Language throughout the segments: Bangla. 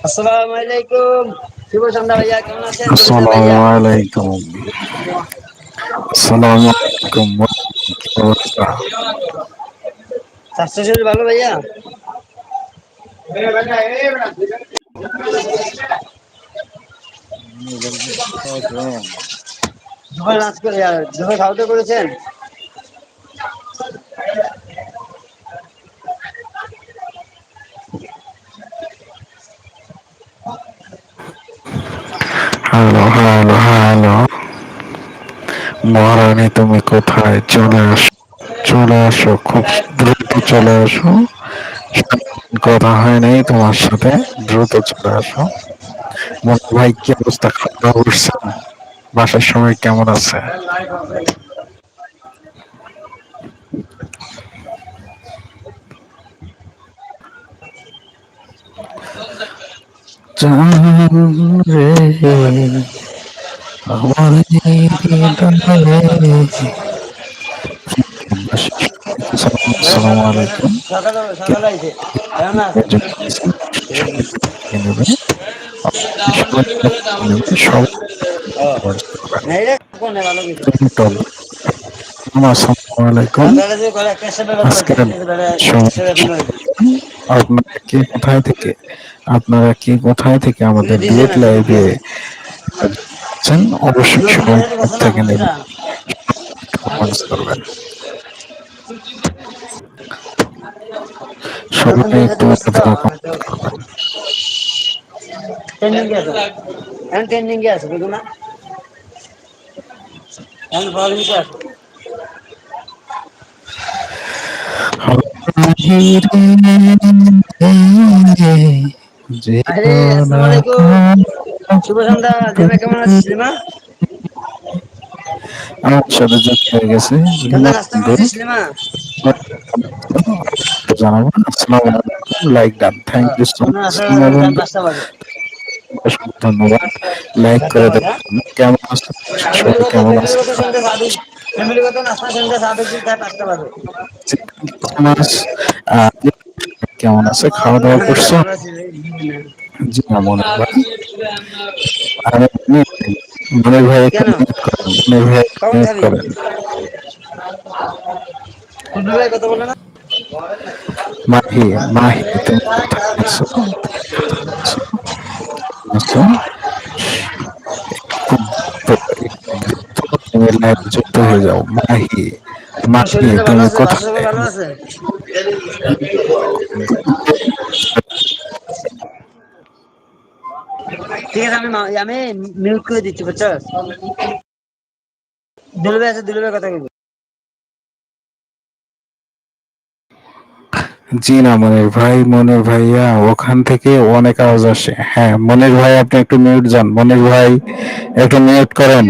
আসসালামু আলাইকুম। শুভ সন্ধ্যা ভাইয়া, কেমন আছেন? বলেছেন আসসালামু ভাইয়া। আলাইকুম। আসসালামু আলাইকুম। কি অবস্থা? স্বাস্থ্য শরীর ভালো ভাইয়া? দুপুরে লাঞ্চ করে দুপুরে খাওয়া দাওয়া করেছেন? Hello, hello, hello. মহারানী, তুমি কোথায়? চলে আসো, চলে আসো, খুব দ্রুত চলে আসো। সারাদিন কথা হয় নাই তোমার সাথে, দ্রুত চলে আসো। মনে ভাই, কি অবস্থা? খাওয়া দাওয়া করছেন? বাসার সবাই কেমন আছে? জান রে, আমার হৃদয়ে আসসালামু আলাইকুম। সকালে সকালে আইছে, কেমন আছেন? সবাই নেবে, সবাই নেবে, সবাই নেই রে, কোনে ভালো কিছু। আসসালামু আলাইকুম। সকালে যে করে একটা হিসাবে কথা বলছে, আজকের কিন্তু ধরে একটা সময় হিসাবে এখন হয়েছে। আপনারা কে কোথায় থেকে, আমাদের দিছে ডুয়েট না শুধু লাইভে দিয়েছে। আছেন? অবশ্যই সবাই দিয়েছে গ্রুপ কথা না থেকে বুঝা। নেবেন, কমেন্টস করবেন। নতুন সবাই দিয়েছে একটু বসছে তো কমেন্ট করবেন। ট্রেন্ডিং এ আছে, এখন ট্রেন্ডিং এ আছে বুঝো না, এখন প্রবলেম আছে। আরে আসসালামু আলাইকুম, শুভ সন্ধ্যা। জিমা কেমন আছে জিমা? আমার সাথে যুক্ত হয়ে গেছে সন্ধ্যা লিমা নাস্তা বন্ধু। করছিস লিমা? জানাবো। আসসালামু আলাইকুম। Like done, thank you so সন্ধ্যা মাচ নাস্তা লিমা রাত বন্ধু, 5টা বাজে। অসংখ্য ধন্যবাদ লাইক 4টা করে বাজে, দেওয়ার হ্যাঁ? জন্য। কেমন আছো? সবাই ফ্যামিলিগত কেমন আছে? ফ্যামিলিগত সন্ধ্যা সাধু, ফ্যামিলিগত নাস্তা সন্ধ্যা সাধু দিন 5টা বাজে। কেমন আছে? খাওয়া দাওয়া আলহামদুলিল্লাহ করছো? ভালো আছি। জি না, মনে ভাই। আরে মনে ভাই একটু কেন মিউট করেন, মনে ভাই একটু কখন মিউট খাবি? করেন। কুদ্দু ভাই কথা বলে না? মাহি, মাহি, তুমি কোথায় আছো? তুমি কোথায় আছো? আছো? খুব একটু দ্রুত তুমি লাইভে যুক্ত হয়ে যাও। মাহি, তোর মাহি, শরীরটা ভালো তুমি আছে? বাসা সবাই কোথায়? ভালো আছে? ঠিক আছে, আমি মিউট করে দিচ্ছি বুঝছো। দুলু ভাই আছে, দুলু ভাই কথা বলবো। জি না মনির ভাই, মনির ভাইয়া ওখান থেকে অনেক আওয়াজ আসে। হ্যাঁ মনির ভাই, আপনি একটু মিউট যান। মনির ভাই একটু মিউট করেন।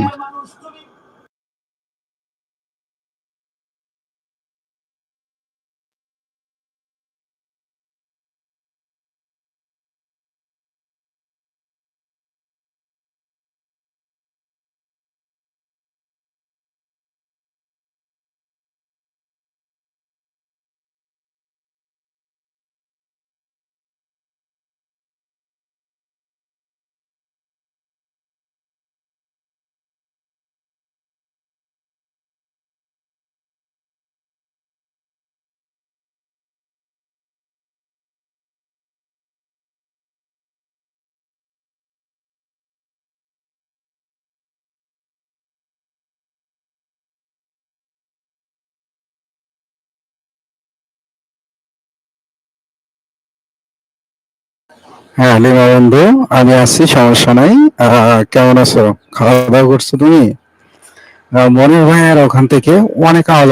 হ্যাঁ লিমা বন্ধু, আমি আছি, সমস্যা নাই। কেমন আছো? খাওয়া দাওয়া করছো তুমি? মনির ভাইয়ের ওখান থেকে অনেক আওয়াজ